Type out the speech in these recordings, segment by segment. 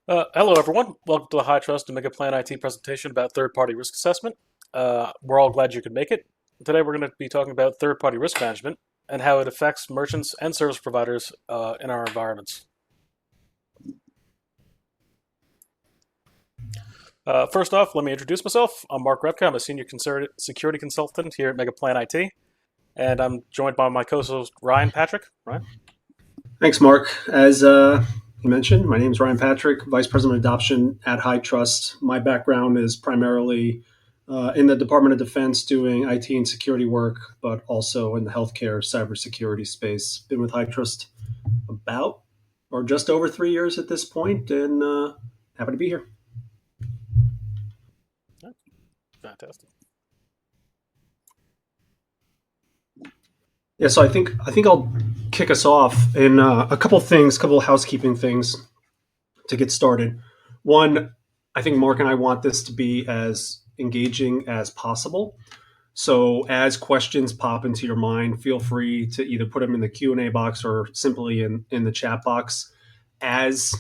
Hello, everyone. Welcome to the HITRUST and MegaplanIT presentation about third-party risk assessment. We're all glad you could make it. Today, we're going to be talking about third-party risk management and how it affects merchants and service providers in our environments. First off, let me introduce myself. I'm Mark Repka. I'm a senior security consultant here at MegaplanIT, and I'm joined by my co-host Ryan Patrick. Ryan. Thanks, Mark. As you mentioned, my name is Ryan Patrick, Vice President of Adoption at HITRUST. My background is primarily in the Department of Defense doing IT and security work, but also in the healthcare cybersecurity space. Been with HITRUST about or just over 3 years at this point, and happy to be here. Fantastic. Yeah, so I think I'll kick us off in a couple things, couple of housekeeping things to get started. One, I think Mark and I want this to be as engaging as possible. So as questions pop into your mind, feel free to either put them in the Q&A box or simply in the chat box. As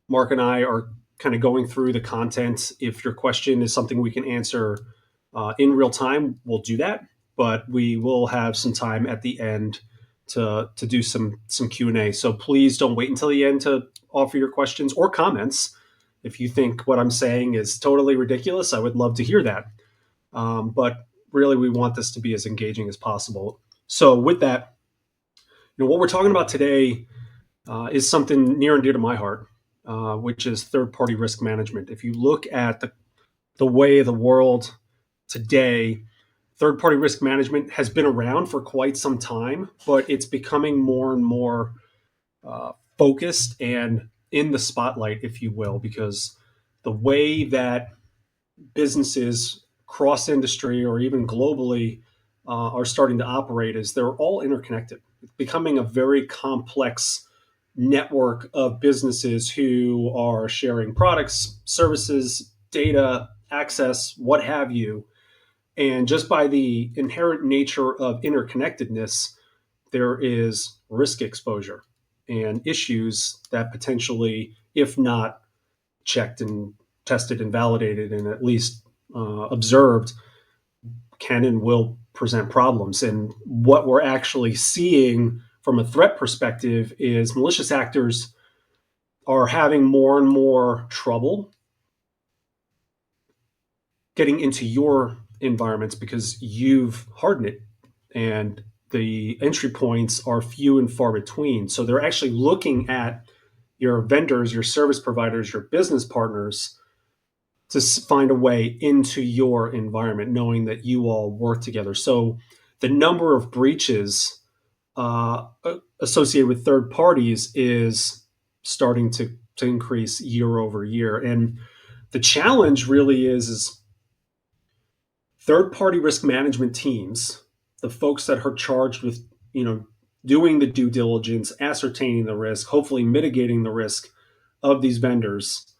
Mark and I are kind of going through the content, if your question is something we can answer in real time, we'll do that. But we will have some time at the end to do some Q&A. So please don't wait until the end to offer your questions or comments. If you think what I'm saying is totally ridiculous, I would love to hear that. But really, we want this to be as engaging as possible. So with that, what we're talking about today is something near and dear to my heart, which is third-party risk management. If you look at the way the world today, third-party risk management has been around for quite some time, but it's becoming more and more focused and in the spotlight, if you will, because the way that businesses cross industry or even globally are starting to operate is they're all interconnected. It's becoming a very complex network of businesses who are sharing products, services, data, access, what have you. And just by the inherent nature of interconnectedness, there is risk exposure and issues that potentially, if not checked and tested and validated and at least observed, can and will present problems. And what we're actually seeing from a threat perspective is malicious actors are having more and more trouble getting into your environments because you've hardened it and the entry points are few and far between. So they're actually looking at your vendors, your service providers, your business partners to find a way into your environment, knowing that you all work together. So the number of breaches associated with third parties is starting to increase year over year. And the challenge really is third party risk management teams, the folks that are charged with, doing the due diligence, ascertaining the risk, hopefully mitigating the risk of these vendors,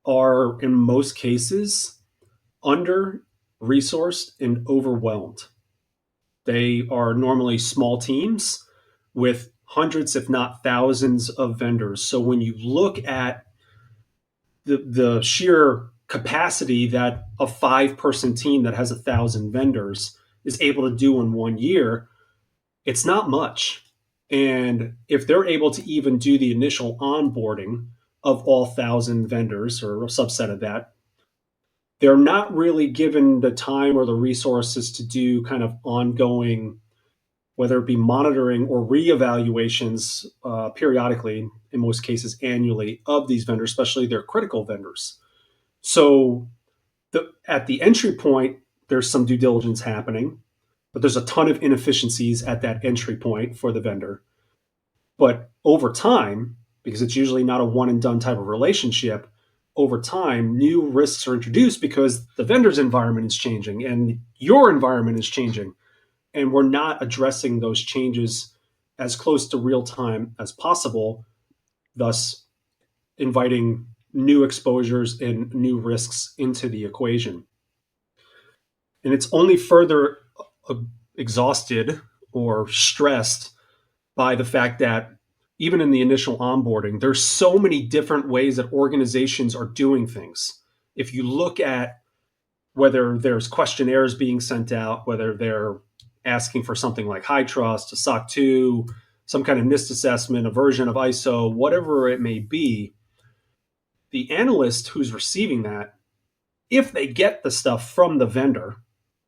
are in most cases under resourced and overwhelmed. They are normally small teams with hundreds, if not thousands, of vendors. So when you look at the sheer capacity that a 5-person team that has 1,000 vendors is able to do in 1 year, it's not much. And if they're able to even do the initial onboarding of all 1,000 vendors or a subset of that, they're not really given the time or the resources to do kind of ongoing, whether it be monitoring or reevaluations periodically, in most cases annually, of these vendors, especially their critical vendors. So at the entry point, there's some due diligence happening, but there's a ton of inefficiencies at that entry point for the vendor. But over time, because it's usually not a one and done type of relationship, over time, new risks are introduced because the vendor's environment is changing and your environment is changing. And we're not addressing those changes as close to real time as possible, thus inviting new exposures and new risks into the equation. And it's only further exhausted or stressed by the fact that even in the initial onboarding, there's so many different ways that organizations are doing things. If you look at whether there's questionnaires being sent out, whether they're asking for something like HITRUST, a SOC 2, some kind of NIST assessment, a version of ISO, whatever it may be, the analyst who's receiving that, if they get the stuff from the vendor,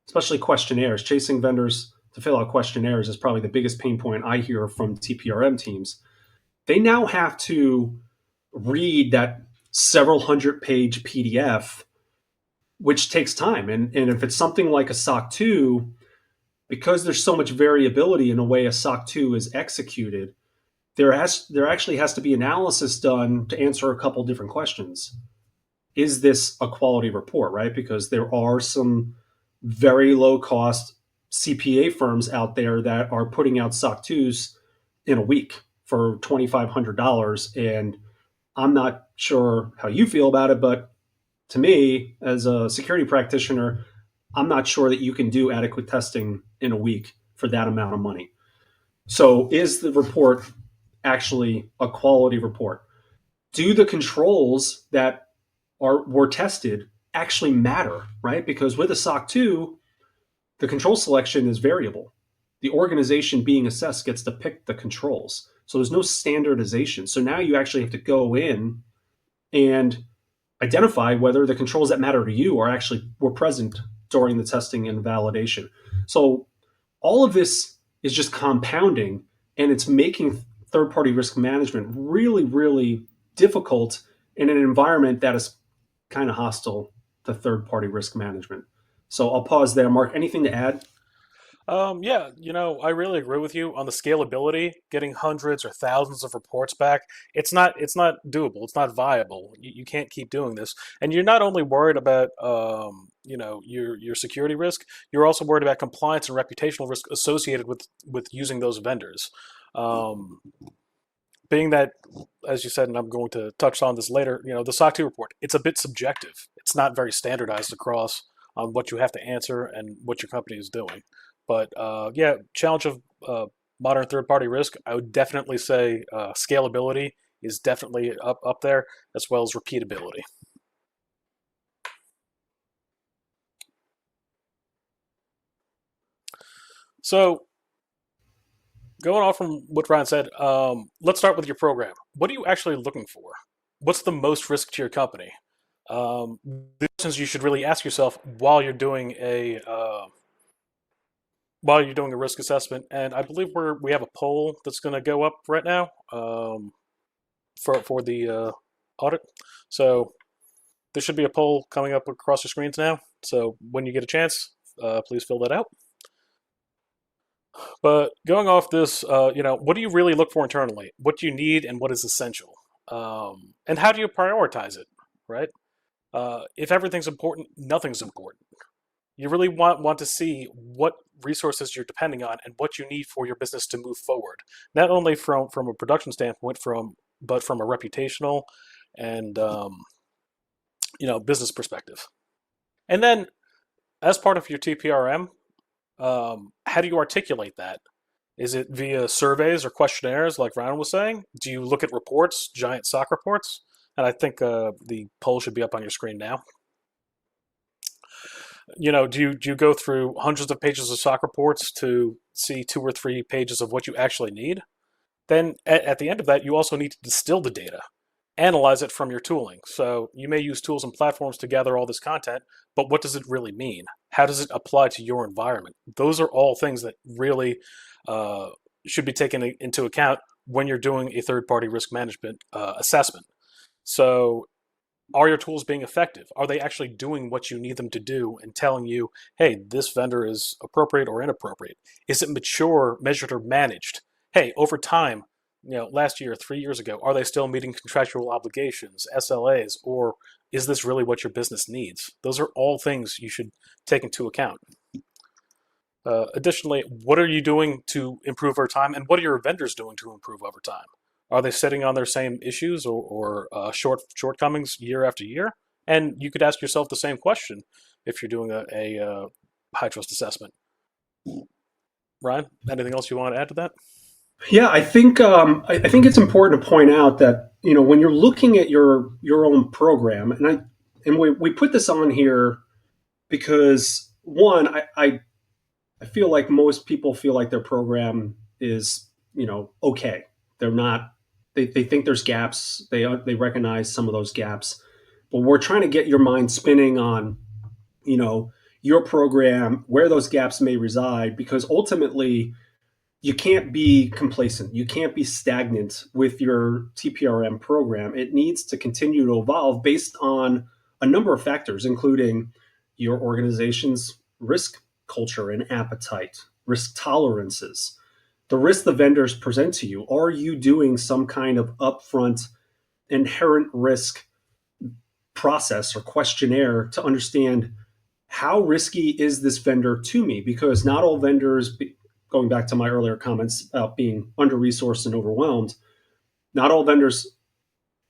especially questionnaires, chasing vendors to fill out questionnaires is probably the biggest pain point I hear from TPRM teams. They now have to read that several hundred page PDF, which takes time. And if it's something like a SOC 2, because there's so much variability in the way a SOC 2 is executed, there actually has to be analysis done to answer a couple different questions. Is this a quality report, right? Because there are some very low cost CPA firms out there that are putting out SOC 2s in a week for $2,500. And I'm not sure how you feel about it, but to me, as a security practitioner, I'm not sure that you can do adequate testing in a week for that amount of money. So, is the report actually a quality report? Do the controls that were tested actually matter, right? Because with a SOC 2, the control selection is variable. The organization being assessed gets to pick the controls. So there's no standardization. So now you actually have to go in and identify whether the controls that matter to you were present during the testing and validation. So all of this is just compounding, and it's making third-party risk management really, really difficult in an environment that is kind of hostile to third-party risk management. So I'll pause there. Mark, anything to add? Yeah, I really agree with you on the scalability. Getting hundreds or thousands of reports back, it's not doable. It's not viable. You can't keep doing this. And you're not only worried about, your security risk. You're also worried about compliance and reputational risk associated with using those vendors. Um, Being that, as you said, and I'm going to touch on this later, the SOC 2 report, it's a bit subjective. It's not very standardized across on what you have to answer and what your company is doing. But yeah, challenge of modern third-party risk, I would definitely say scalability is definitely up there, as well as repeatability. So going off from what Ryan said, let's start with your program. What are you actually looking for? What's the most risk to your company? The questions you should really ask yourself while you're doing a risk assessment. And I believe we have a poll that's going to go up right now for the audit. So there should be a poll coming up across your screens now. So when you get a chance, please fill that out. But going off this, what do you really look for internally? What do you need and what is essential? And how do you prioritize it, right? If everything's important, nothing's important. You really want to see what resources you're depending on and what you need for your business to move forward. Not only from a production standpoint, but from a reputational and business perspective. And then, as part of your TPRM, how do you articulate that? Is it via surveys or questionnaires, like Ryan was saying? Do you look at reports, giant SOC reports? And I think the poll should be up on your screen now. Do you go through hundreds of pages of SOC reports to see 2 or 3 pages of what you actually need? Then at the end of that, you also need to distill the data, analyze it from your tooling. So you may use tools and platforms to gather all this content, but what does it really mean? How does it apply to your environment? Those are all things that really should be taken into account when you're doing a third-party risk management assessment. So are your tools being effective? Are they actually doing what you need them to do and telling you, hey, this vendor is appropriate or inappropriate? Is it mature, measured, or managed? Hey, over time, last year, 3 years ago, are they still meeting contractual obligations, SLAs, or is this really what your business needs? Those are all things you should take into account. Additionally, what are you doing to improve over time, and what are your vendors doing to improve over time? Are they sitting on their same issues or shortcomings year after year? And you could ask yourself the same question if you're doing a high trust assessment. Ryan, anything else you want to add to that? Yeah, I think it's important to point out that when you're looking at your own program, and we put this on here because one, I feel like most people feel like their program is okay. They're not. They think there's gaps. They recognize some of those gaps, but we're trying to get your mind spinning on you know your program, where those gaps may reside, because ultimately you can't be complacent. You can't be stagnant with your TPRM program. It needs to continue to evolve based on a number of factors, including your organization's risk culture and appetite, risk tolerances, the risk the vendors present to you. Are you doing some kind of upfront inherent risk process or questionnaire to understand how risky is this vendor to me? Because not all vendors, going back to my earlier comments about being under resourced and overwhelmed, not all vendors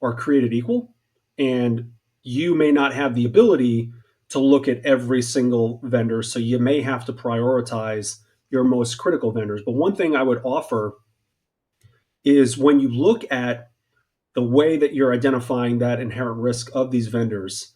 are created equal. And you may not have the ability to look at every single vendor. So you may have to prioritize your most critical vendors. But one thing I would offer is when you look at the way that you're identifying that inherent risk of these vendors,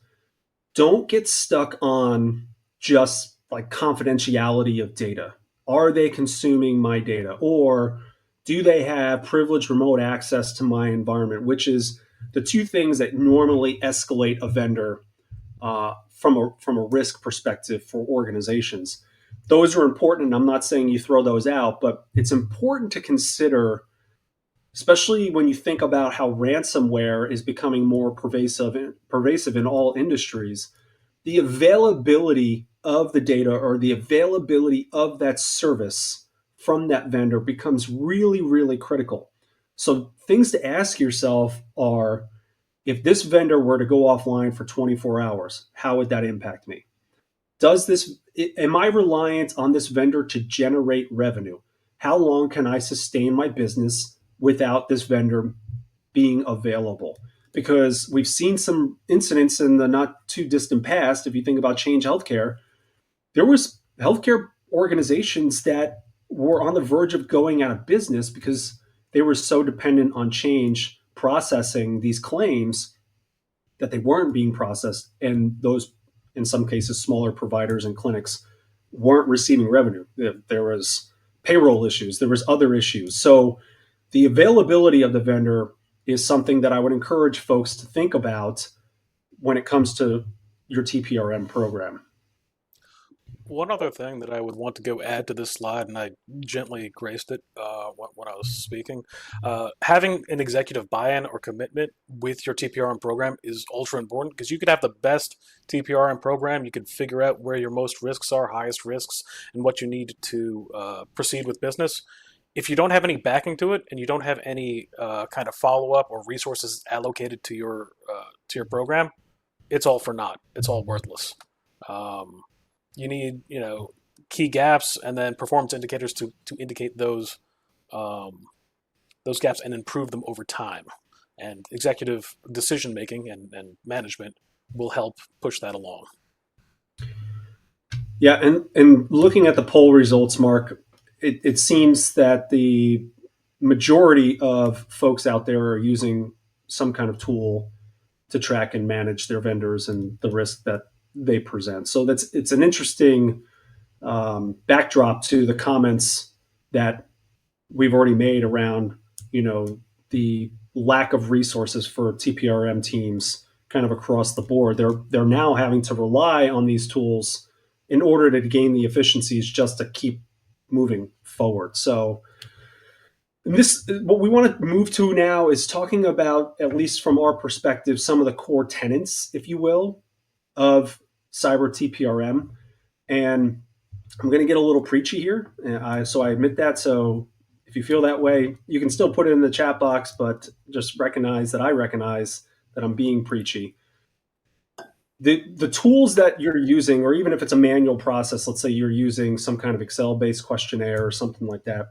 don't get stuck on just like confidentiality of data. Are they consuming my data? Or do they have privileged remote access to my environment, which is the two things that normally escalate a vendor from a risk perspective for organizations. Those are important, and I'm not saying you throw those out, but it's important to consider, especially when you think about how ransomware is becoming more pervasive in all industries. The availability of the data or the availability of that service from that vendor becomes really, really critical. So, things to ask yourself are, if this vendor were to go offline for 24 hours, how would that impact me? Am I reliant on this vendor to generate revenue? How long can I sustain my business without this vendor being available? Because we've seen some incidents in the not too distant past. If you think about Change Healthcare, there was healthcare organizations that were on the verge of going out of business because they were so dependent on Change processing these claims that they weren't being processed, and those, in some cases, smaller providers and clinics weren't receiving revenue. There was payroll issues, there was other issues. So the availability of the vendor is something that I would encourage folks to think about when it comes to your TPRM program. One other thing that I would want to go add to this slide, and I gently graced it when I was speaking, having an executive buy-in or commitment with your TPRM program is ultra important, because you could have the best TPRM program, you could figure out where your most risks are, highest risks, and what you need to proceed with business. If you don't have any backing to it, and you don't have any kind of follow-up or resources allocated to your program, it's all for naught. It's all worthless. Um, you need key gaps and then performance indicators to indicate um, those gaps and improve them over time. And executive decision making and management will help push that along. Yeah, and looking at the poll results, Mark, it seems that the majority of folks out there are using some kind of tool to track and manage their vendors and the risk that they present. So it's an interesting backdrop to the comments that we've already made around the lack of resources for TPRM teams kind of across the board. They're now having to rely on these tools in order to gain the efficiencies just to keep moving forward. So this, what we want to move to now is talking about, at least from our perspective, some of the core tenets, if you will, of cyber TPRM. And I'm going to get a little preachy here, so I admit that. So if you feel that way, you can still put it in the chat box, but just recognize that I recognize that I'm being preachy. The tools that you're using, or even if it's a manual process, let's say you're using some kind of Excel based questionnaire or something like that,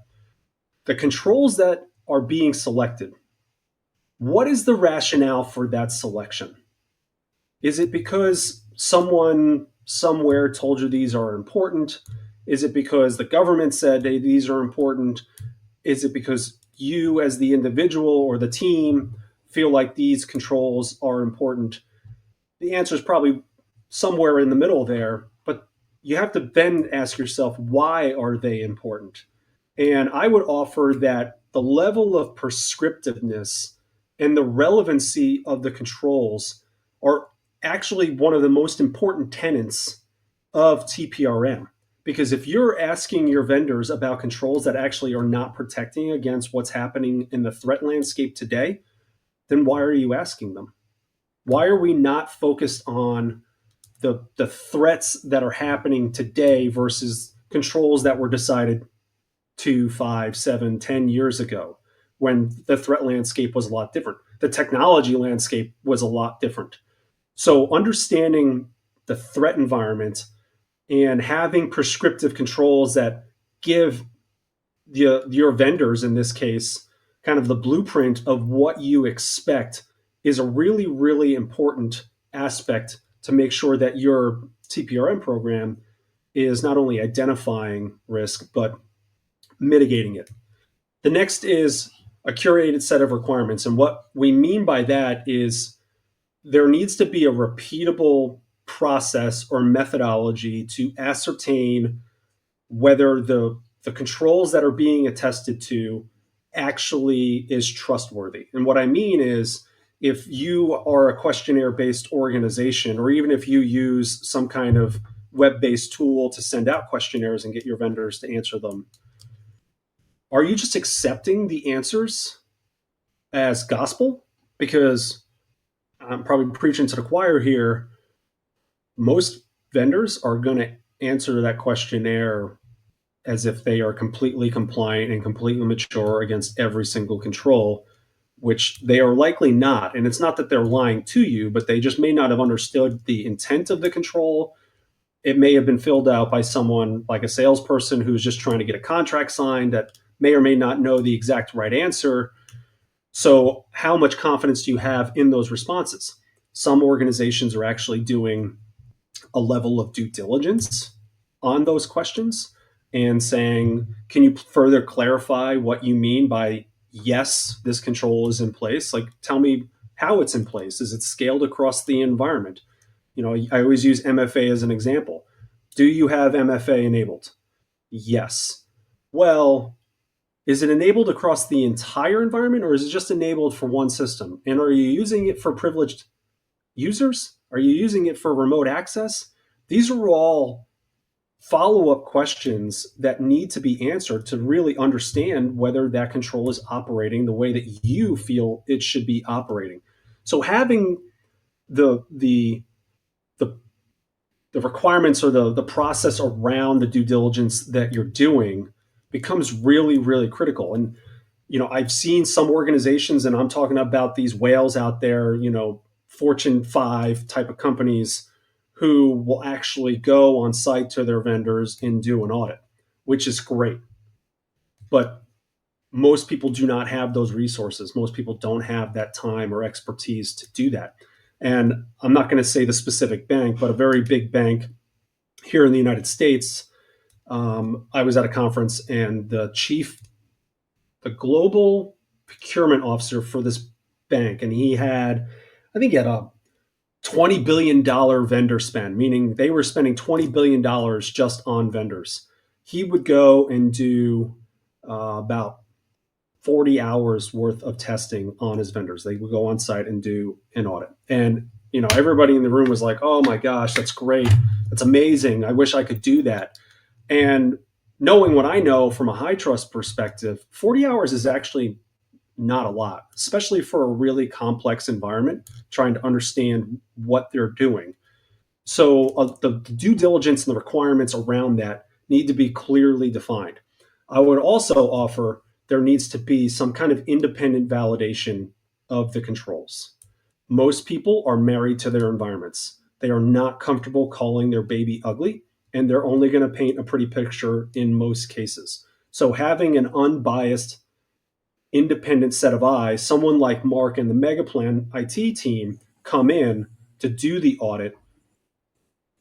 the controls that are being selected, what is the rationale for that selection? Is it because someone somewhere told you these are important? Is it because the government said, hey, these are important? Is it because you, as the individual or the team, feel like these controls are important? The answer is probably somewhere in the middle there, but you have to then ask yourself, why are they important? And I would offer that the level of prescriptiveness and the relevancy of the controls are actually one of the most important tenets of TPRM. Because if you're asking your vendors about controls that actually are not protecting against what's happening in the threat landscape today, then why are you asking them? Why are we not focused on the threats that are happening today versus controls that were decided 2, 5, 7, 10 years ago when the threat landscape was a lot different? The technology landscape was a lot different. So understanding the threat environment and having prescriptive controls that give your vendors, in this case, kind of the blueprint of what you expect is a really, really important aspect to make sure that your TPRM program is not only identifying risk, but mitigating it. The next is a curated set of requirements. And what we mean by that is there needs to be a repeatable process or methodology to ascertain whether the controls that are being attested to actually is trustworthy. And what I mean is, if you are a questionnaire based organization, or even if you use some kind of web based tool to send out questionnaires and get your vendors to answer them, are you just accepting the answers as gospel? Because I'm probably preaching to the choir here. Most vendors are going to answer that questionnaire as if they are completely compliant and completely mature against every single control, which they are likely not. And it's not that they're lying to you, but they just may not have understood the intent of the control. It may have been filled out by someone like a salesperson who's just trying to get a contract signed that may or may not know the exact right answer. So, how much confidence do you have in those responses? Some organizations are actually doing a level of due diligence on those questions and saying, can you further clarify what you mean by yes, this control is in place? Like, tell me how it's in place. Is it scaled across the environment? You know, I always use MFA as an example. Do you have MFA enabled? Yes. Well, is it enabled across the entire environment, or is it just enabled for one system? And are you using it for privileged users? Are you using it for remote access? These are all follow up questions that need to be answered to really understand whether that control is operating the way that you feel it should be operating. So having the the the, the requirements or the process around the due diligence that you're doing becomes really, really critical. And I've seen some organizations, and I'm talking about these whales out there, Fortune 5 type of companies, who will actually go on site to their vendors and do an audit, which is great. But most people do not have those resources. Most people don't have that time or expertise to do that. And I'm not going to say the specific bank, but a very big bank here in the United States. I was at a conference, and the global procurement officer for this bank, and I think he had a $20 billion vendor spend, meaning they were spending $20 billion just on vendors. He would go and do about 40 hours worth of testing on his vendors. They would go on site and do an audit. And, everybody in the room was like, oh my gosh, that's great. That's amazing. I wish I could do that. And knowing what I know from a HITRUST perspective, 40 hours is actually not a lot, especially for a really complex environment, trying to understand what they're doing. So the due diligence and the requirements around that need to be clearly defined. I would also offer there needs to be some kind of independent validation of the controls. Most people are married to their environments. They are not comfortable calling their baby ugly, and they're only going to paint a pretty picture in most cases. So having an unbiased, independent set of eyes, someone like Mark and the Megaplan IT team come in to do the audit,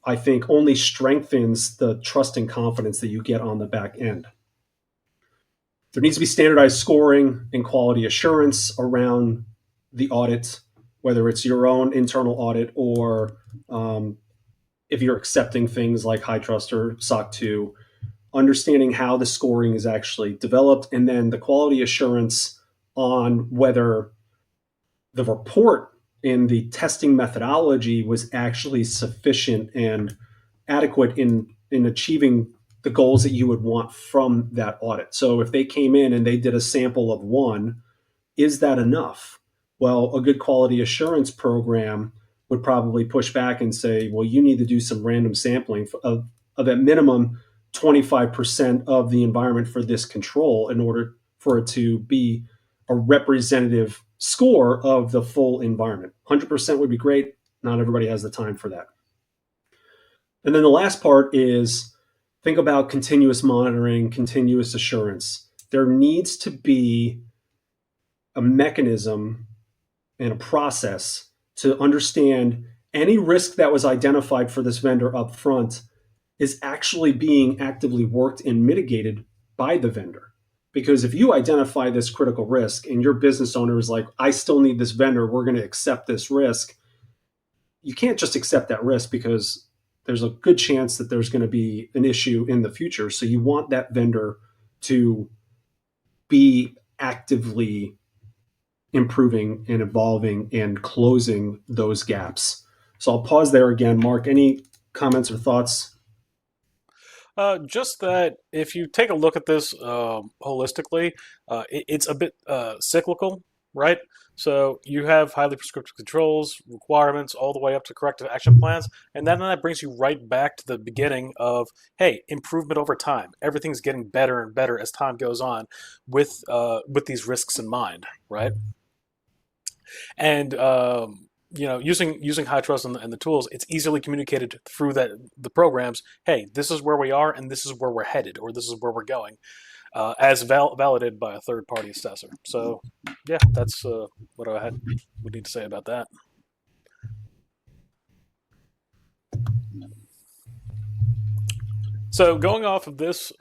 I think only strengthens the trust and confidence that you get on the back end. There needs to be standardized scoring and quality assurance around the audit, whether it's your own internal audit or if you're accepting things like HITRUST or SOC 2, understanding how the scoring is actually developed, and then the quality assurance on whether the report in the testing methodology was actually sufficient and adequate in achieving the goals that you would want from that audit. So if they came in and they did a sample of one, is that enough? Well, a good quality assurance program would probably push back and say, well, you need to do some random sampling of at minimum 25% of the environment for this control in order for it to be a representative score of the full environment. 100% would be great. Not everybody has the time for that. And then the last part is think about continuous monitoring, continuous assurance. There needs to be a mechanism and a process to understand any risk that was identified for this vendor up front is actually being actively worked and mitigated by the vendor. Because if you identify this critical risk and your business owner is like, I still need this vendor, we're going to accept this risk, you can't just accept that risk because there's a good chance that there's going to be an issue in the future. So you want that vendor to be actively improving and evolving and closing those gaps. So I'll pause there again. Mark, any comments or thoughts? Just that if you take a look at this holistically, it's a bit cyclical, right? So you have highly prescriptive controls, requirements, all the way up to corrective action plans, and then that brings you right back to the beginning of, hey, improvement over time. Everything's getting better and better as time goes on, with these risks in mind, right? And using HITRUST and the tools, it's easily communicated through the programs. Hey, this is where we are, and this is where we're headed, or this is where we're going, as validated by a third party assessor. So, yeah, that's what I would need to say about that. So, going off of this,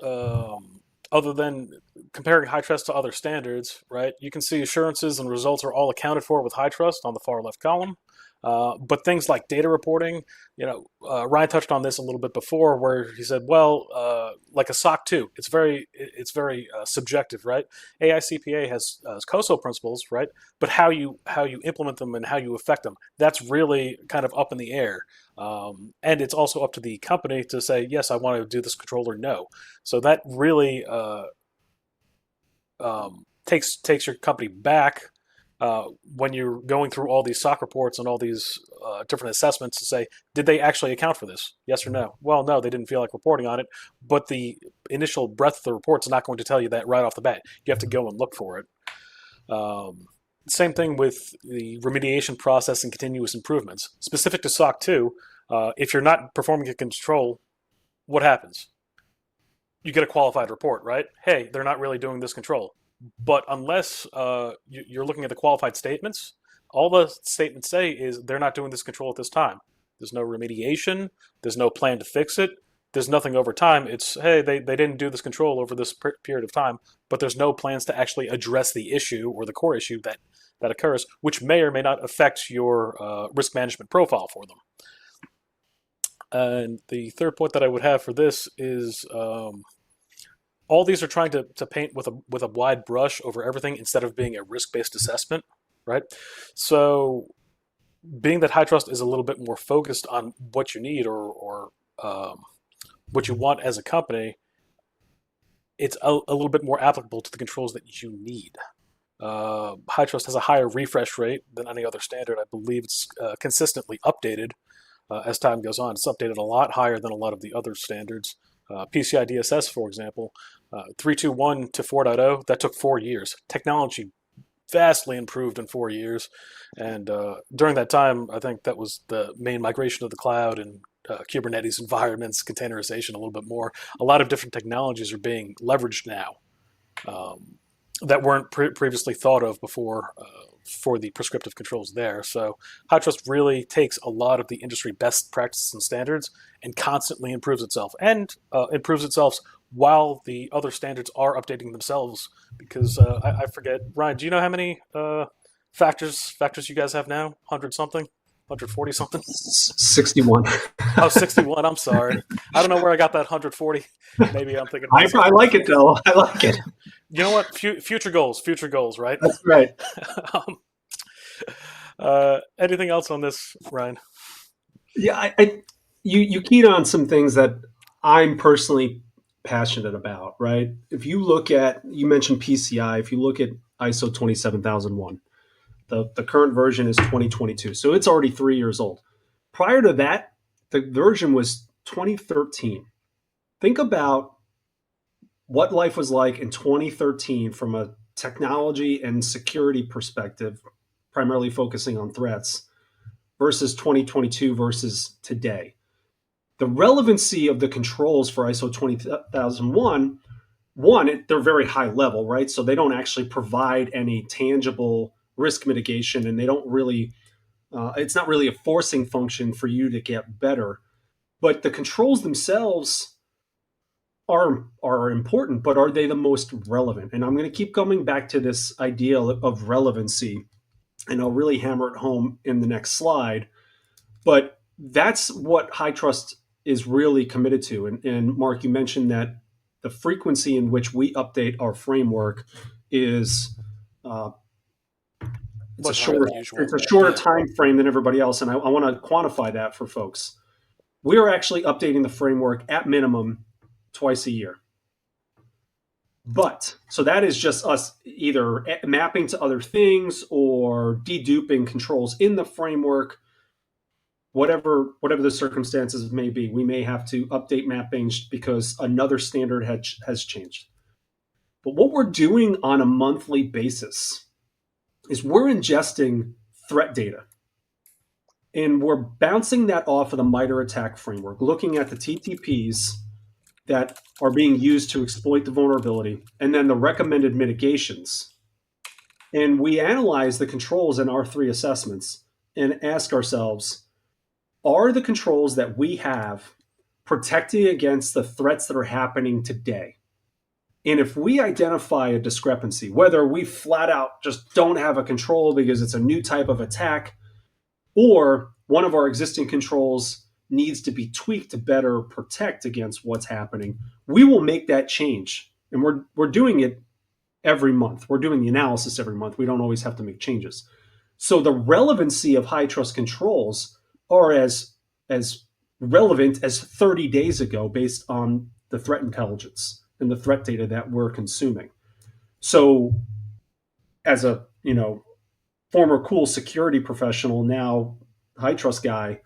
other than comparing HITRUST to other standards, right? You can see assurances and results are all accounted for with HITRUST on the far left column. But things like data reporting, Ryan touched on this a little bit before, where he said, well, like a SOC 2, it's very subjective, right? AICPA has COSO principles, right? But how you implement them and how you affect them, that's really kind of up in the air. And it's also up to the company to say, yes, I want to do this control, or no. So that really takes your company back when you're going through all these SOC reports and all these different assessments to say, did they actually account for this? Yes or no? Well, no, they didn't feel like reporting on it. But the initial breadth of the report's not going to tell you that right off the bat. You have to go and look for it. Same thing with the remediation process and continuous improvements. Specific to SOC 2, if you're not performing a control, what happens? You get a qualified report, right? Hey, they're not really doing this control. But unless you're looking at the qualified statements, all the statements say is they're not doing this control at this time. There's no remediation. There's no plan to fix it. There's nothing over time. It's, hey, they didn't do this control over this period of time, but there's no plans to actually address the issue or the core issue that occurs, which may or may not affect your risk management profile for them. And the third point that I would have for this is all these are trying to paint with a wide brush over everything instead of being a risk-based assessment, right? So being that HITRUST is a little bit more focused on what you need or what you want as a company, it's a little bit more applicable to the controls that you need. HITRUST has a higher refresh rate than any other standard. I believe it's consistently updated as time goes on. It's updated a lot higher than a lot of the other standards. PCI DSS, for example, 3.2.1 to 4.0, that took 4 years. Technology vastly improved in 4 years. And during that time, I think that was the main migration to the cloud and Kubernetes environments, containerization a little bit more. A lot of different technologies are being leveraged now that weren't previously thought of before for the prescriptive controls there. So HITRUST really takes a lot of the industry best practices and standards and constantly improves itself, and improves itself while the other standards are updating themselves. Because I forget, Ryan, do you know how many factors you guys have now? 100 something, 140 something. 61. Oh, 61. I'm sorry. I don't know where I got that 140. Maybe I'm thinking about I something else. like it though. I like it. You know what? Future goals, right? That's right. um, anything else on this, Ryan? Yeah, you keyed on some things that I'm personally passionate about, right? If you look at, you mentioned PCI, if you look at ISO 27001, the current version is 2022. So it's already 3 years old. Prior to that, the version was 2013. Think about what life was like in 2013 from a technology and security perspective, primarily focusing on threats, versus 2022 versus today. The relevancy of the controls for ISO 20001, they're very high level, right? So they don't actually provide any tangible risk mitigation, and they don't really, it's not really a forcing function for you to get better. But the controls themselves are important, but are they the most relevant? And I'm going to keep coming back to this idea of relevancy, and I'll really hammer it home in the next slide. But that's what HITRUST is really committed to. And Mark, you mentioned that the frequency in which we update our framework is uh, Much higher than it's usual. a shorter Yeah. time frame than everybody else. And I want to quantify that for folks. We are actually updating the framework at minimum twice a year. But so that is just us either mapping to other things or deduping controls in the framework. Whatever the circumstances may be, we may have to update mappings because another standard has changed. But what we're doing on a monthly basis is we're ingesting threat data, and we're bouncing that off of the MITRE ATT&CK framework, looking at the TTPs that are being used to exploit the vulnerability, and then the recommended mitigations. And we analyze the controls in our three assessments and ask ourselves, are the controls that we have protecting against the threats that are happening today? And if we identify a discrepancy, whether we flat out just don't have a control because it's a new type of attack, or one of our existing controls needs to be tweaked to better protect against what's happening, we will make that change. And we're doing it every month. We're doing the analysis every month. We don't always have to make changes. So the relevancy of HITRUST controls are as relevant as 30 days ago based on the threat intelligence and the threat data that we're consuming. So as a, former cool security professional, now HITRUST guy,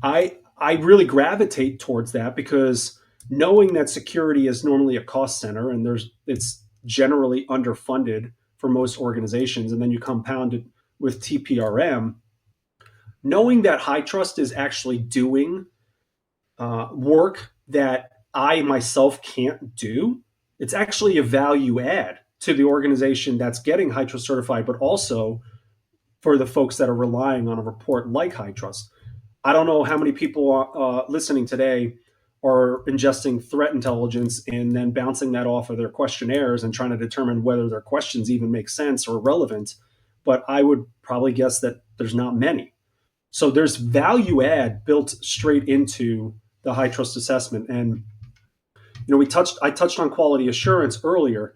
I really gravitate towards that because knowing that security is normally a cost center and it's generally underfunded for most organizations, and then you compound it with TPRM, knowing that HITRUST is actually doing work that I myself can't do, it's actually a value add to the organization that's getting HITRUST certified, but also for the folks that are relying on a report like HITRUST. I don't know how many people listening today are ingesting threat intelligence and then bouncing that off of their questionnaires and trying to determine whether their questions even make sense or relevant. But I would probably guess that there's not many. So there's value add built straight into the HITRUST assessment. And I touched on quality assurance earlier.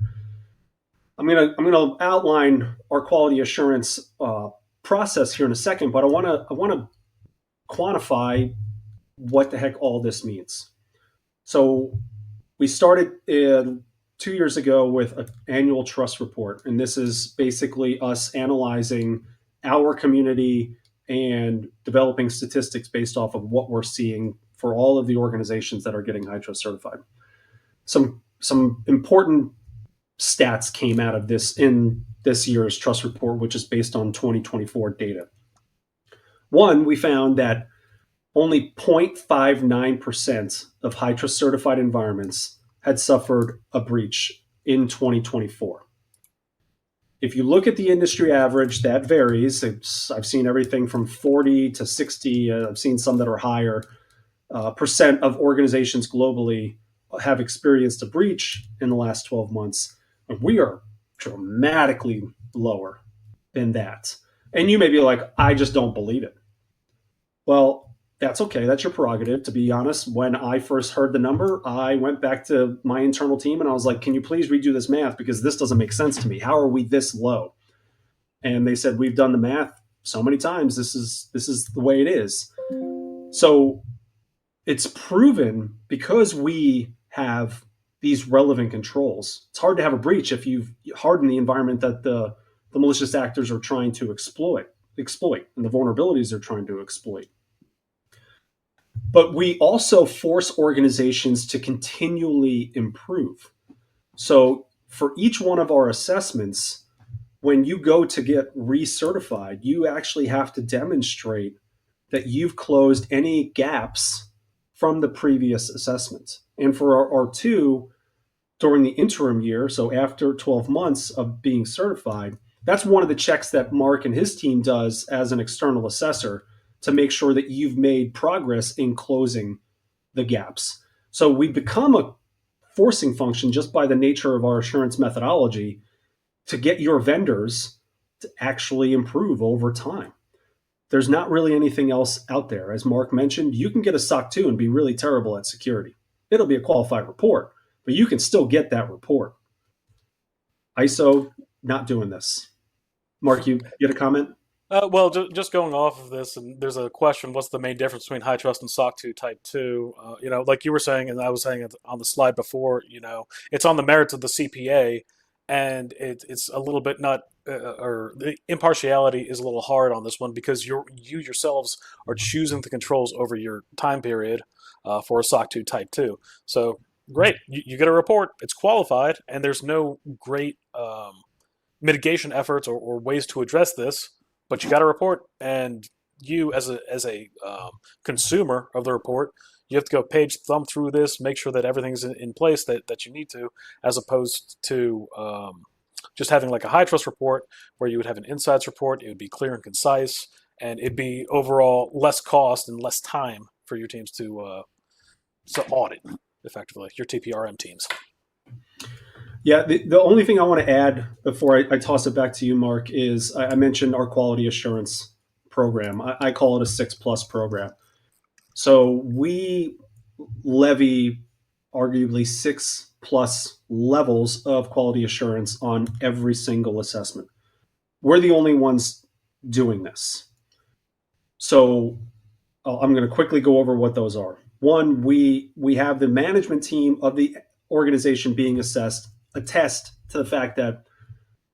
I'm gonna outline our quality assurance process here in a second, but I want to quantify what the heck all this means. So we started 2 years ago with an annual trust report, and this is basically us analyzing our community and developing statistics based off of what we're seeing for all of the organizations that are getting HITRUST certified. Some important stats came out of this in this year's trust report, which is based on 2024 data. One, we found that only 0.59% of HITRUST certified environments had suffered a breach in 2024. If you look at the industry average, that varies. I've seen everything from 40 to 60. I've seen some that are higher percent of organizations globally have experienced a breach in the last 12 months, and we are dramatically lower than that. And you may be like, I just don't believe it. Well, that's okay. That's your prerogative. To be honest, when I first heard the number, I went back to my internal team and I was like, can you please redo this math? Because this doesn't make sense to me. How are we this low? And they said, we've done the math so many times. This is the way it is. So it's proven because we have these relevant controls. It's hard to have a breach if you've hardened the environment that the malicious actors are trying to exploit, and the vulnerabilities they're trying to exploit. But we also force organizations to continually improve. So for each one of our assessments, when you go to get recertified, you actually have to demonstrate that you've closed any gaps from the previous assessment. And for our R2, during the interim year, so after 12 months of being certified, that's one of the checks that Mark and his team does as an external assessor to make sure that you've made progress in closing the gaps. So we become a forcing function just by the nature of our assurance methodology to get your vendors to actually improve over time. There's not really anything else out there. As Mark mentioned, you can get a SOC 2 and be really terrible at security. It'll be a qualified report, but you can still get that report. ISO, not doing this. Mark, you get a comment? Well, just going off of this, and there's a question: what's the main difference between high trust and SOC 2 Type 2? Like you were saying, and I was saying it on the slide before. It's on the merits of the CPA, and it's a little bit not, or the impartiality is a little hard on this one because you yourselves are choosing the controls over your time period for a SOC 2 Type 2. So great, you get a report, it's qualified, and there's no great mitigation efforts or ways to address this, but you got a report, and you as a consumer of the report, you have to go page thumb through this, make sure that everything's in place that you need to, as opposed to just having like a high trust report where you would have an insights report. It would be clear and concise, and it'd be overall less cost and less time for your teams to audit effectively, your TPRM teams. Yeah, the only thing I want to add before I toss it back to you, Mark, is I mentioned our quality assurance program. I call it a 6+ program. So we levy arguably 6+ levels of quality assurance on every single assessment. We're the only ones doing this. So I'm going to quickly go over what those are. One, we have the management team of the organization being assessed attest to the fact that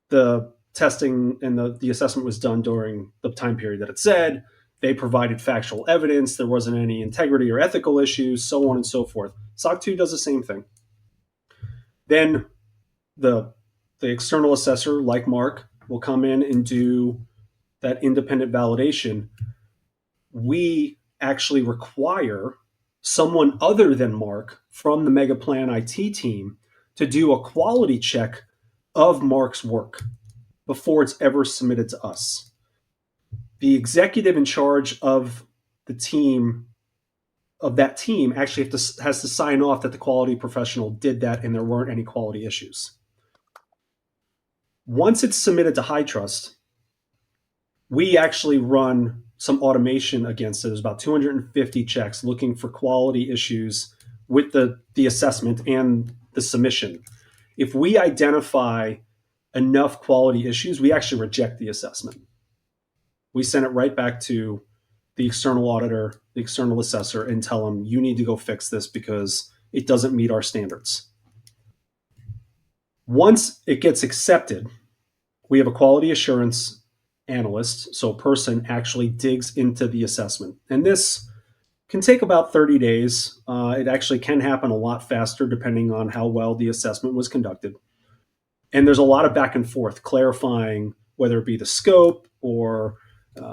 the testing and the assessment was done during the time period that it said. They provided factual evidence. There wasn't any integrity or ethical issues, so on and so forth. SOC 2 does the same thing. Then the external assessor, like Mark, will come in and do that independent validation. We actually require someone other than Mark from the MegaplanIT team to do a quality check of Mark's work before it's ever submitted to us. The executive in charge of the team, of that team, actually has to sign off that the quality professional did that and there weren't any quality issues. Once it's submitted to HITRUST, we actually run some automation against it. There's about 250 checks looking for quality issues with the assessment and the submission. If we identify enough quality issues, we actually reject the assessment. We send it right back to the external auditor, the external assessor, and tell them, you need to go fix this because it doesn't meet our standards. Once it gets accepted, we have a quality assurance analyst, so a person actually digs into the assessment. And this can take about 30 days. It actually can happen a lot faster depending on how well the assessment was conducted. And there's a lot of back and forth clarifying whether it be the scope or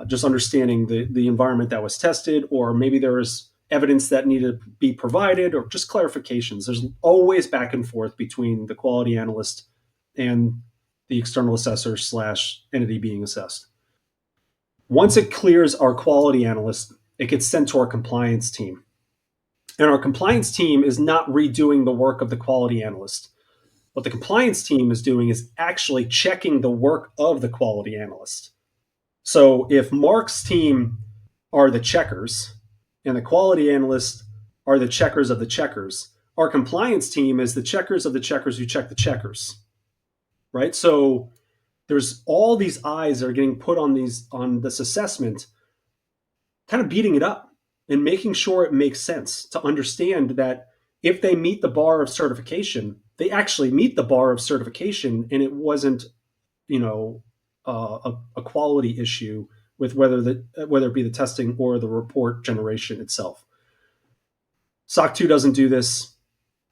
just understanding the environment that was tested, or maybe there was evidence that needed to be provided, or just clarifications. There's always back and forth between the quality analyst and the external assessor / entity being assessed. Once it clears our quality analyst, it gets sent to our compliance team. And our compliance team is not redoing the work of the quality analyst. What the compliance team is doing is actually checking the work of the quality analyst. So if Mark's team are the checkers and the quality analysts are the checkers of the checkers, our compliance team is the checkers of the checkers who check the checkers, right? So there's all these eyes that are getting put on this assessment, kind of beating it up and making sure it makes sense to understand that if they meet the bar of certification, they actually meet the bar of certification, and it wasn't, a quality issue with whether it be the testing or the report generation itself. SOC 2 doesn't do this.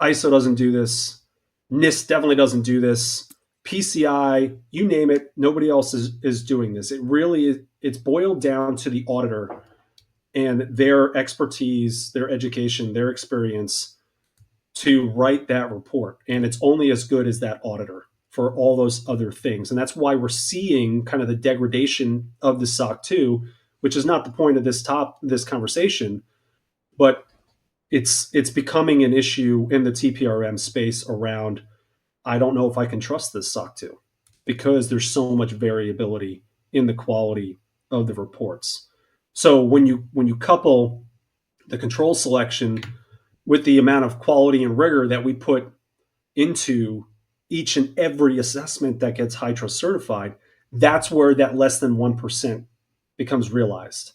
ISO doesn't do this. NIST definitely doesn't do this. PCI, you name it, nobody else is doing this. It's boiled down to the auditor and their expertise, their education, their experience to write that report. And it's only as good as that auditor for all those other things. And that's why we're seeing kind of the degradation of the SOC 2, which is not the point of this conversation, but it's becoming an issue in the TPRM space around, I don't know if I can trust this SOC 2 because there's so much variability in the quality of the reports. So when you couple the control selection with the amount of quality and rigor that we put into each and every assessment that gets HITRUST certified, that's where that less than 1% becomes realized,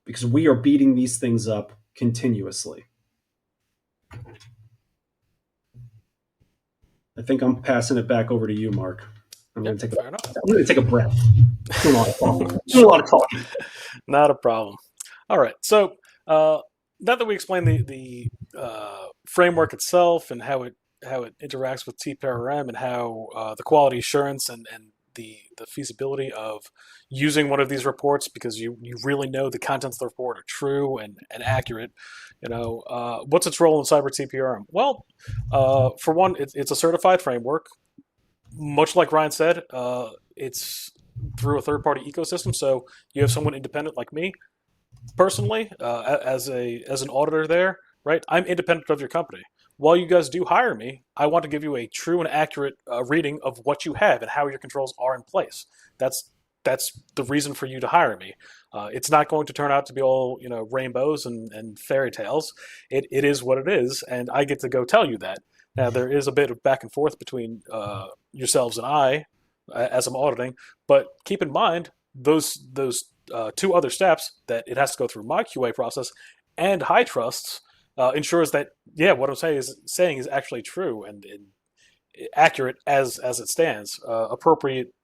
because we are beating these things up continuously. I think I'm passing it back over to you, Mark. I'm going to take a breath. Doing a lot of talking. Not a problem. All right. So now that we explained the framework itself and how it interacts with TPRM and how the quality assurance and the feasibility of using one of these reports, because you really know the contents of the report are true and accurate, what's its role in cyber TPRM? Well, for one, it's a certified framework. Much like Ryan said, it's through a third-party ecosystem. So you have someone independent like me, personally, as an auditor there, right? I'm independent of your company. While you guys do hire me, I want to give you a true and accurate reading of what you have and how your controls are in place. That's the reason for you to hire me. It's not going to turn out to be all rainbows and fairy tales. It is what it is, and I get to go tell you that. Now there is a bit of back and forth between yourselves and I as I'm auditing, but keep in mind those two other steps, that it has to go through my QA process and HITRUST. Ensures that what I'm saying is actually true and accurate as it stands. Appropriate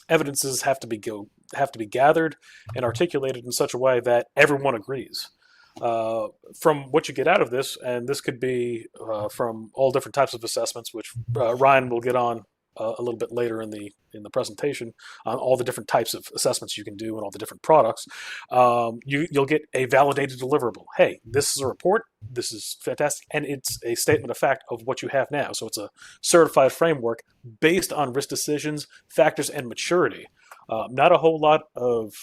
evidences have to be gathered and articulated in such a way that everyone agrees. From what you get out of this, and this could be from all different types of assessments, which Ryan will get on a little bit later in the presentation, on all the different types of assessments you can do and all the different products. You'll get a validated deliverable. Hey, this is a report. This is fantastic, and it's a statement of fact of what you have now. So it's a certified framework based on risk decisions, factors, and maturity. Not a whole lot of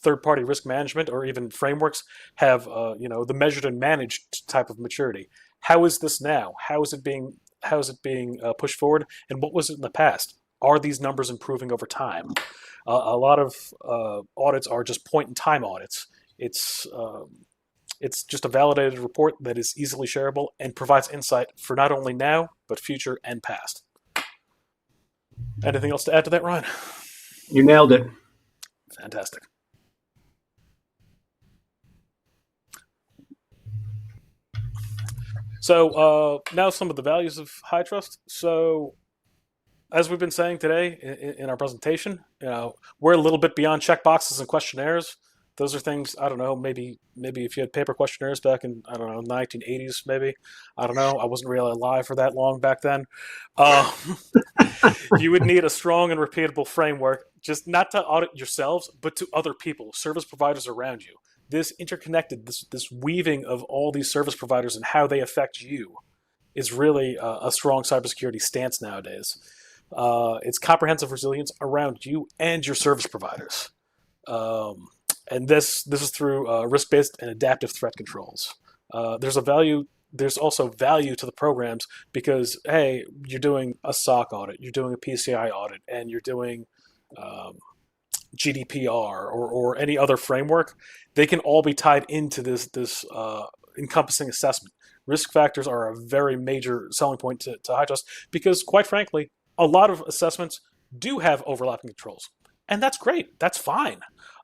third-party risk management or even frameworks have the measured and managed type of maturity. How is this now? How is it being pushed forward, and what was it in the past? Are these numbers improving over time? A lot of audits are just point-in-time audits. It's just a validated report that is easily shareable and provides insight for not only now, but future and past. Anything else to add to that, Ryan? You nailed it. Fantastic. So now some of the values of HITRUST. So as we've been saying today in our presentation, we're a little bit beyond checkboxes and questionnaires. Those are things, I don't know, maybe if you had paper questionnaires back in, I don't know, 1980s, maybe. I don't know. I wasn't really alive for that long back then. You would need a strong and repeatable framework, just not to audit yourselves, but to other people, service providers around you. This interconnected, this weaving of all these service providers and how they affect you is really a strong cybersecurity stance nowadays. It's comprehensive resilience around you and your service providers. And this is through risk-based and adaptive threat controls. There's a value. There's also value to the programs because hey, you're doing a SOC audit, you're doing a PCI audit, and you're doing um, GDPR or any other framework. They can all be tied into this encompassing assessment. Risk factors are a very major selling point to HITRUST because, quite frankly, a lot of assessments do have overlapping controls, and that's great. That's fine.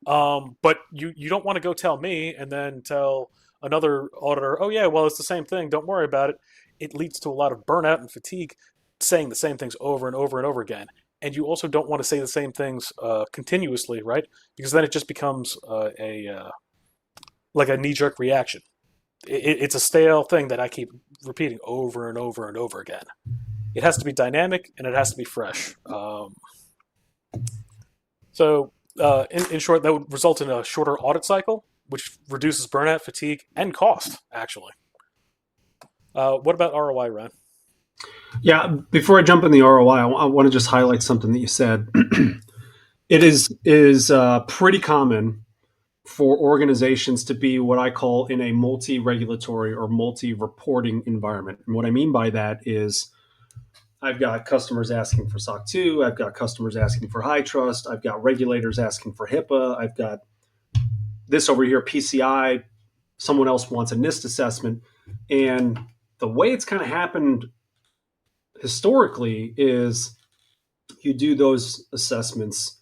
But you don't want to go tell me and then tell another auditor, oh yeah, well it's the same thing. Don't worry about it. It leads to a lot of burnout and fatigue, saying the same things over and over and over again. And you also don't want to say the same things continuously, right? Because then it just becomes like a knee jerk reaction. It's a stale thing that I keep repeating over and over and over again. It has to be dynamic and it has to be fresh. In short, that would result in a shorter audit cycle, which reduces burnout, fatigue, and cost, actually. What about ROI, Ren? Yeah, before I jump in the ROI, I want to just highlight something that you said. It is pretty common for organizations to be what I call in a multi-regulatory or multi-reporting environment. And what I mean by that is I've got customers asking for SOC 2, I've got customers asking for HITRUST, I've got regulators asking for HIPAA, I've got this over here, PCI, someone else wants a NIST assessment. And the way it's kind of happened historically is you do those assessments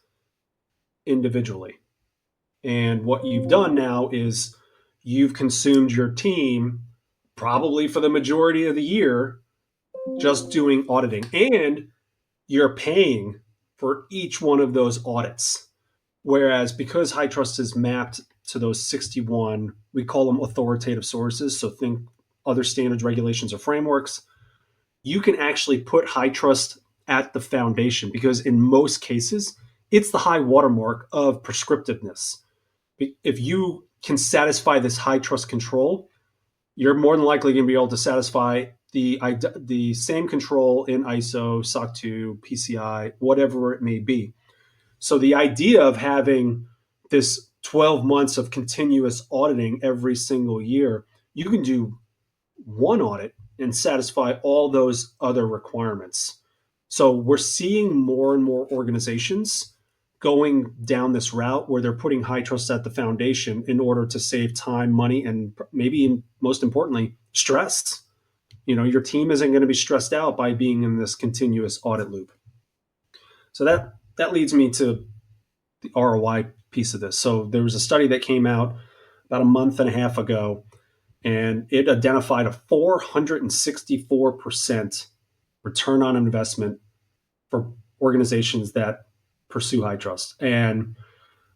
individually. And what you've done now is you've consumed your team probably for the majority of the year just doing auditing. And you're paying for each one of those audits. Whereas because HITRUST is mapped to those 61, we call them authoritative sources. So think other standards, regulations, or frameworks. You can actually put HITRUST at the foundation because in most cases, it's the high watermark of prescriptiveness. If you can satisfy this HITRUST control, you're more than likely going to be able to satisfy the same control in ISO, SOC 2, PCI, whatever it may be. So the idea of having this 12 months of continuous auditing every single year, you can do one audit and satisfy all those other requirements. So we're seeing more and more organizations going down this route where they're putting HITRUST at the foundation in order to save time, money, and maybe most importantly, stress. Your team isn't going to be stressed out by being in this continuous audit loop. So that leads me to the ROI piece of this. So there was a study that came out about a month and a half ago, and it identified a 464% return on investment for organizations that pursue HITRUST. And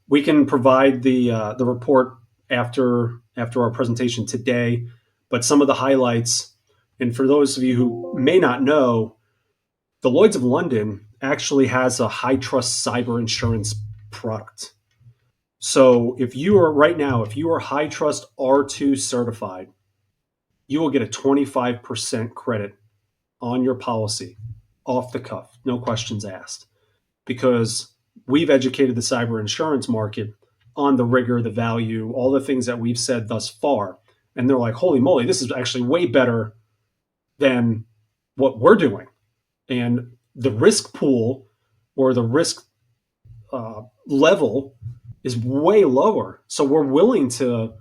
we can provide the report after our presentation today, but some of the highlights, and for those of you who may not know, the Lloyd's of London actually has a HITRUST cyber insurance product. So if you are HITRUST R2 certified, you will get a 25% credit on your policy off the cuff, no questions asked, because we've educated the cyber insurance market on the rigor, the value, all the things that we've said thus far. And they're like, holy moly, this is actually way better than what we're doing. And the risk pool or the risk level is way lower. So we're willing to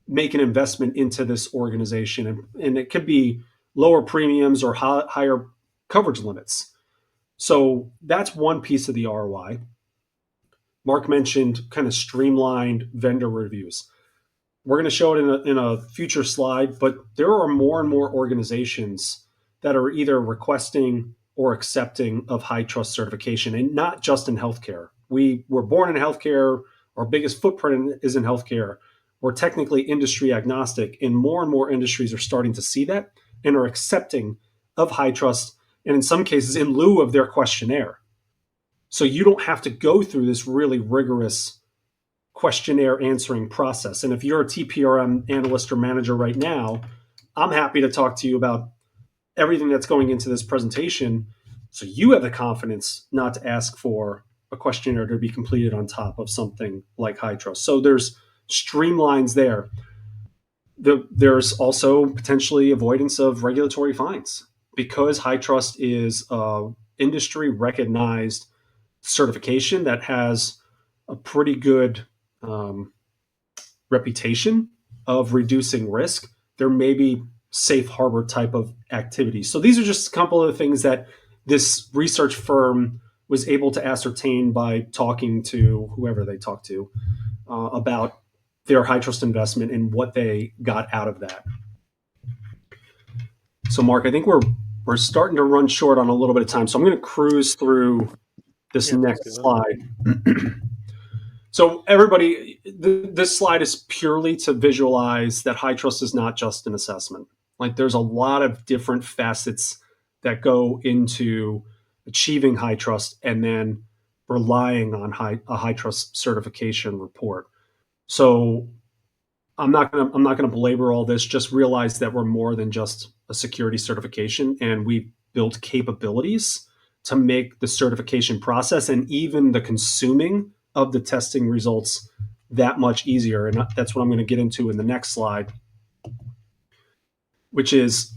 make an investment into this organization. And it could be lower premiums or higher coverage limits. So that's one piece of the ROI. Mark mentioned kind of streamlined vendor reviews. We're going to show it in a future slide, but there are more and more organizations that are either requesting or accepting of HITRUST certification, and not just in healthcare. We were born in healthcare. Our biggest footprint is in healthcare. We're technically industry agnostic, and more industries are starting to see that and are accepting of HITRUST, and in some cases in lieu of their questionnaire. So you don't have to go through this really rigorous questionnaire answering process. And if you're a TPRM analyst or manager right now, I'm happy to talk to you about everything that's going into this presentation so you have the confidence not to ask for a questionnaire to be completed on top of something like HITRUST. So there's streamlines there. there's also potentially avoidance of regulatory fines because HITRUST is industry recognized certification that has a pretty good um, reputation of reducing risk. There may be safe harbor type of activities. So these are just a couple of the things that this research firm was able to ascertain by talking to whoever they talked to about their HITRUST investment and what they got out of that. So, Mark, I think we're starting to run short on a little bit of time. So I'm going to cruise through this Yeah, please next do that. slide. So everybody, this slide is purely to visualize that HITRUST is not just an assessment. Like there's a lot of different facets that go into achieving HITRUST and then relying on a HITRUST certification report. So I'm not gonna belabor all this. Just realize that we're more than just a security certification, and we built capabilities to make the certification process and even the consuming of the testing results that much easier. And that's what I'm going to get into in the next slide, which is,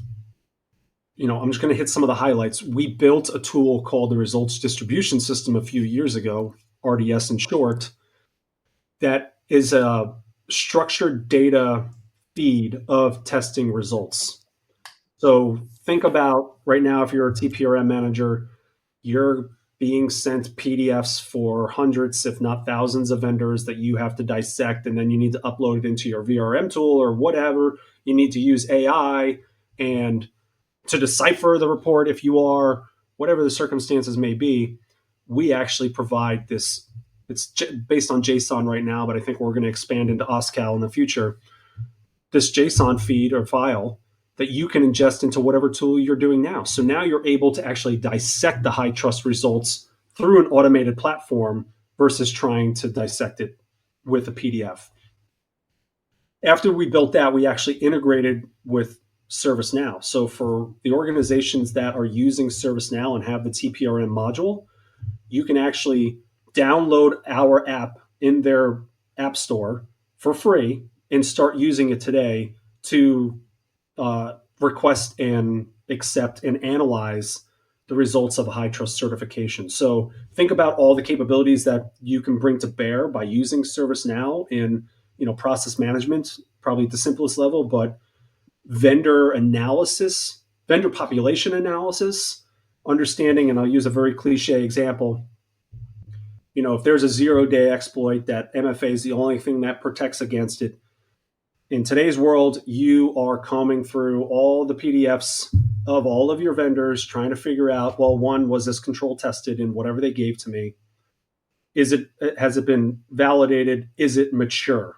I'm just going to hit some of the highlights. We built a tool called the Results Distribution System a few years ago, RDS in short, that is a structured data feed of testing results. So think about right now, if you're a TPRM manager, you're being sent PDFs for hundreds, if not thousands, of vendors that you have to dissect, and then you need to upload it into your VRM tool or whatever. You need to use AI and to decipher the report if you are, whatever the circumstances may be. We actually provide this. It's based on JSON right now, but I think we're going to expand into OSCAL in the future. This JSON feed or file that you can ingest into whatever tool you're doing now. So now you're able to actually dissect the HITRUST results through an automated platform versus trying to dissect it with a PDF. After we built that, we actually integrated with ServiceNow. So for the organizations that are using ServiceNow and have the TPRM module, you can actually download our app in their app store for free and start using it today to request and accept and analyze the results of a HITRUST certification. So think about all the capabilities that you can bring to bear by using ServiceNow in process management, probably at the simplest level, but vendor analysis, vendor population analysis, understanding, and I'll use a very cliche example. If there's a 0-day exploit that MFA is the only thing that protects against it, in today's world, you are combing through all the PDFs of all of your vendors, trying to figure out, well, one, was this control tested in whatever they gave to me? Has it been validated? Is it mature?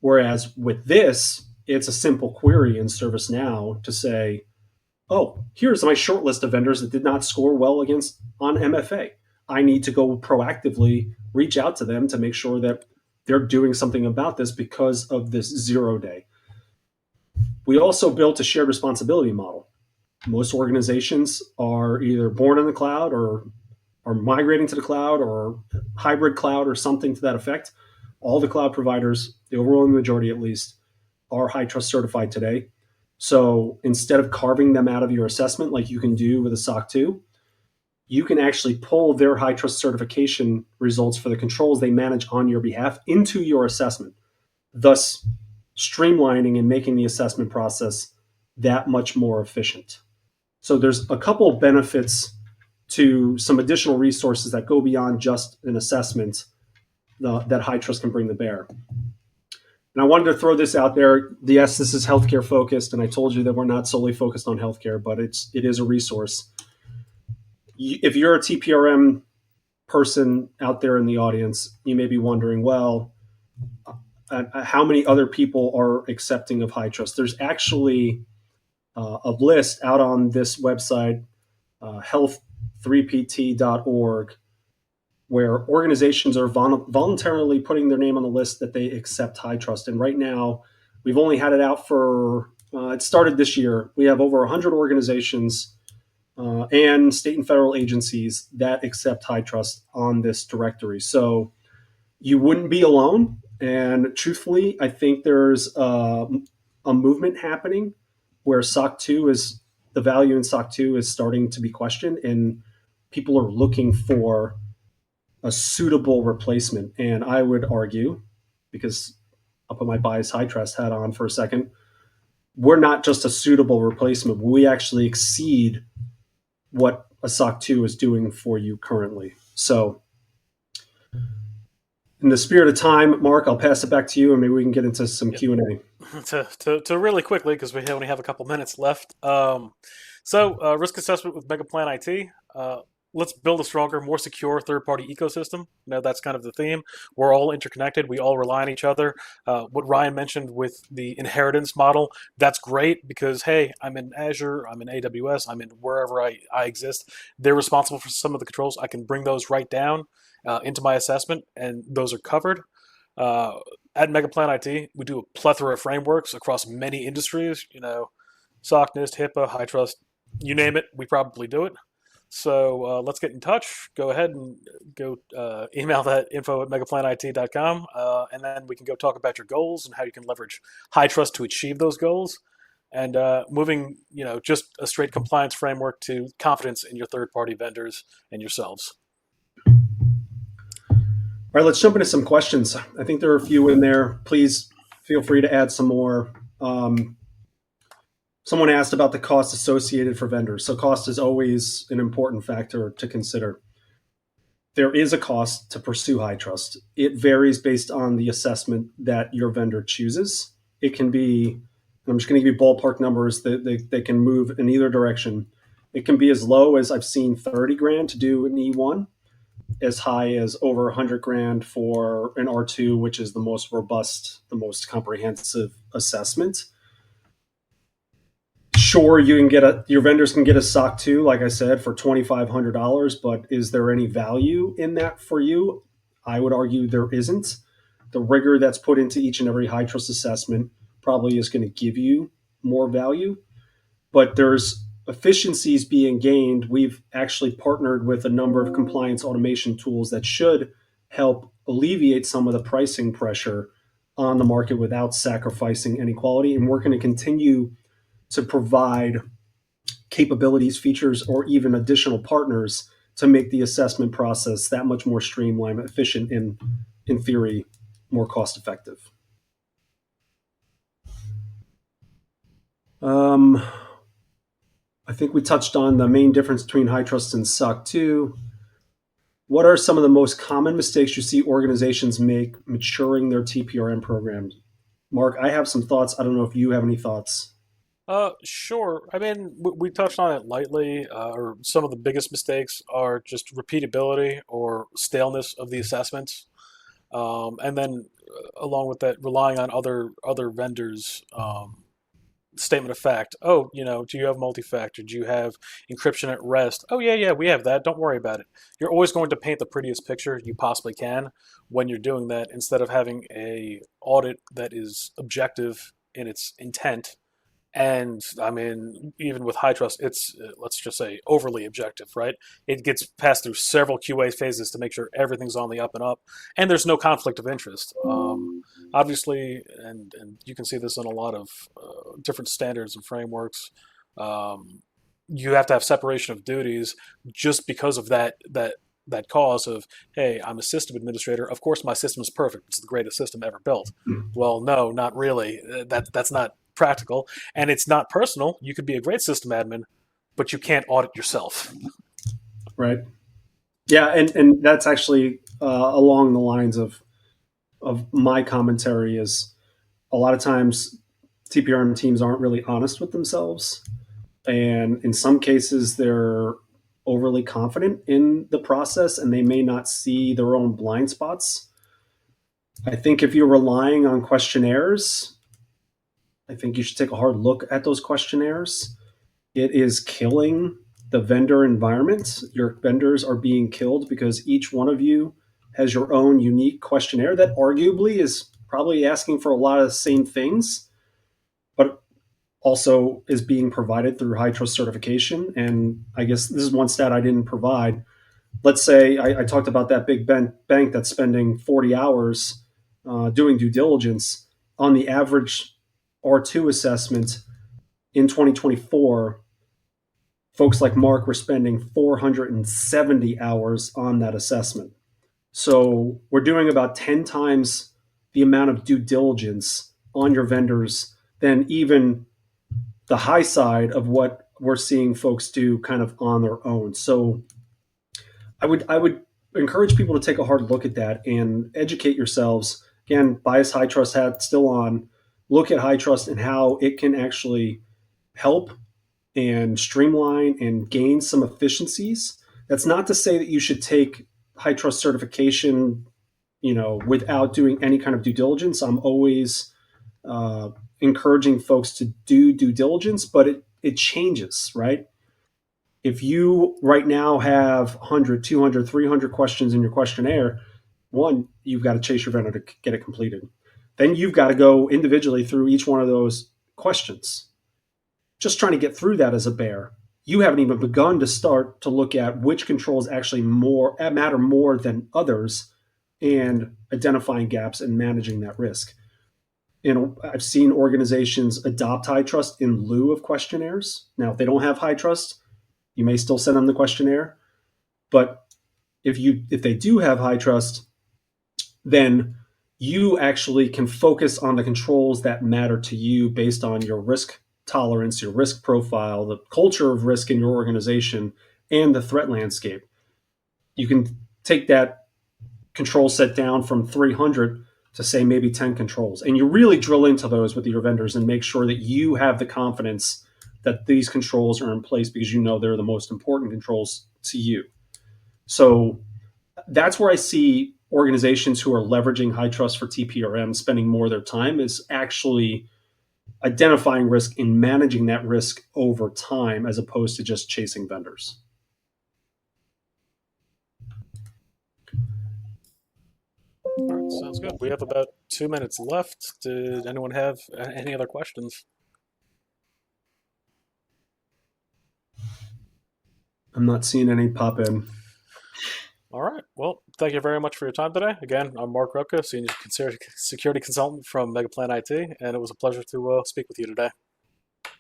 Whereas with this, it's a simple query in ServiceNow to say, oh, here's my short list of vendors that did not score well on MFA. I need to go proactively reach out to them to make sure that they're doing something about this because of this 0-day. We also built a shared responsibility model. Most organizations are either born in the cloud or are migrating to the cloud or hybrid cloud or something to that effect. All the cloud providers, the overwhelming majority at least, are HITRUST certified today. So instead of carving them out of your assessment like you can do with a SOC 2, you can actually pull their HITRUST certification results for the controls they manage on your behalf into your assessment, thus streamlining and making the assessment process that much more efficient. So there's a couple of benefits to some additional resources that go beyond just an assessment that HITRUST can bring to bear. And I wanted to throw this out there. Yes, this is healthcare focused, and I told you that we're not solely focused on healthcare, but it is a resource. If you're a TPRM person out there in the audience, you may be wondering, well, how many other people are accepting of HITRUST? There's actually a list out on this website, health3pt.org, where organizations are voluntarily putting their name on the list that they accept HITRUST. And right now, we've only had it out for, it started this year. We have over 100 organizations and state and federal agencies that accept HITRUST on this directory. So you wouldn't be alone. And truthfully, I think there's a movement happening where SOC 2 is the value in SOC 2 is starting to be questioned, and people are looking for a suitable replacement. And I would argue, because I'll put my bias HITRUST hat on for a second, we're not just a suitable replacement. We actually exceed what a SOC 2 is doing for you currently. So, in the spirit of time, Mark, I'll pass it back to you, and maybe we can get into some Yeah. Q&A. To really quickly, because we only have a couple minutes left. Risk assessment with Megaplan IT. Let's build a stronger, more secure third-party ecosystem. That's kind of the theme. We're all interconnected. We all rely on each other. What Ryan mentioned with the inheritance model, that's great because, hey, I'm in Azure, I'm in AWS, I'm in wherever I exist. They're responsible for some of the controls. I can bring those right down into my assessment, and those are covered. Uh, at Megaplan IT, we do a plethora of frameworks across many industries. SOC, NIST, HIPAA, HITRUST, you name it, we probably do it. So let's get in touch. Go ahead and go email that info@megaplanit.com, and then we can go talk about your goals and how you can leverage HITRUST to achieve those goals. And moving, just a straight compliance framework to confidence in your third-party vendors and yourselves. All right, let's jump into some questions. I think there are a few in there. Please feel free to add some more. Someone asked about the cost associated for vendors. So, cost is always an important factor to consider. There is a cost to pursue HITRUST. It varies based on the assessment that your vendor chooses. It can be, I'm just going to give you ballpark numbers that they can move in either direction. It can be as low as I've seen 30 grand to do an E1, as high as over 100 grand for an R2, which is the most robust, the most comprehensive assessment. Sure, you can your vendors can get a SOC 2, like I said, for $2,500, but is there any value in that for you? I would argue there isn't. The rigor that's put into each and every HITRUST assessment probably is going to give you more value, but there's efficiencies being gained. We've actually partnered with a number of compliance automation tools that should help alleviate some of the pricing pressure on the market without sacrificing any quality. And we're going to continue to provide capabilities, features, or even additional partners to make the assessment process that much more streamlined, efficient, and in theory, more cost effective. I think we touched on the main difference between HITRUST and SOC 2. What are some of the most common mistakes you see organizations make maturing their TPRM programs? Mark, I have some thoughts. I don't know if you have any thoughts. Sure. I mean, we touched on it lightly, or some of the biggest mistakes are just repeatability or staleness of the assessments. And then along with that, relying on other vendors' statement of fact. Oh, do you have multi-factor? Do you have encryption at rest? Oh, yeah, we have that. Don't worry about it. You're always going to paint the prettiest picture you possibly can when you're doing that, instead of having a audit that is objective in its intent. And I mean, even with HITRUST, it's let's just say overly objective, right? It gets passed through several QA phases to make sure everything's on the up and up, and there's no conflict of interest. Obviously, and you can see this in a lot of different standards and frameworks. You have to have separation of duties just because of that cause of, hey, I'm a system administrator. Of course, my system is perfect. It's the greatest system ever built. Well, no, not really. That's not practical, and it's not personal. You could be a great system admin, but you can't audit yourself. Right. Yeah, and that's actually along the lines of my commentary is a lot of times TPRM teams aren't really honest with themselves. And in some cases, they're overly confident in the process and they may not see their own blind spots. I think if you're relying on questionnaires, I think you should take a hard look at those questionnaires. It is killing the vendor environment. Your vendors are being killed because each one of you has your own unique questionnaire that arguably is probably asking for a lot of the same things, but also is being provided through HITRUST certification. And I guess this is one stat I didn't provide. Let's say I talked about that big bank that's spending 40 hours doing due diligence. On the average R2 assessment in 2024, folks like Mark were spending 470 hours on that assessment. So we're doing about 10 times the amount of due diligence on your vendors than even the high side of what we're seeing folks do kind of on their own. So I would encourage people to take a hard look at that and educate yourselves. Again, bias high trust hat still on. Look at high trust and how it can actually help and streamline and gain some efficiencies. That's not to say that you should take high trust certification, without doing any kind of due diligence. I'm always uh, encouraging folks to do due diligence, but it changes, right? If you right now have 100, 200, 300 questions in your questionnaire, one, you've got to chase your vendor to get it completed. Then you've got to go individually through each one of those questions. Just trying to get through that as a bear. You haven't even begun to start to look at which controls actually matter more than others and identifying gaps and managing that risk. I've seen organizations adopt high trust in lieu of questionnaires. Now, if they don't have high trust, you may still send them the questionnaire. But if they do have high trust, then you actually can focus on the controls that matter to you based on your risk tolerance, your risk profile, the culture of risk in your organization, and the threat landscape. You can take that control set down from 300 to say maybe 10 controls. And you really drill into those with your vendors and make sure that you have the confidence that these controls are in place because you know they're the most important controls to you. So that's where I see organizations who are leveraging high trust for TPRM spending more of their time is actually identifying risk and managing that risk over time as opposed to just chasing vendors. All right, sounds good. We have about 2 minutes left. Did anyone have any other questions? I'm not seeing any pop in. All right. Well, thank you very much for your time today. Again, I'm Mark Rupka, Senior Security Consultant from Megaplan IT, and it was a pleasure to speak with you today.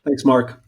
Thanks, Mark.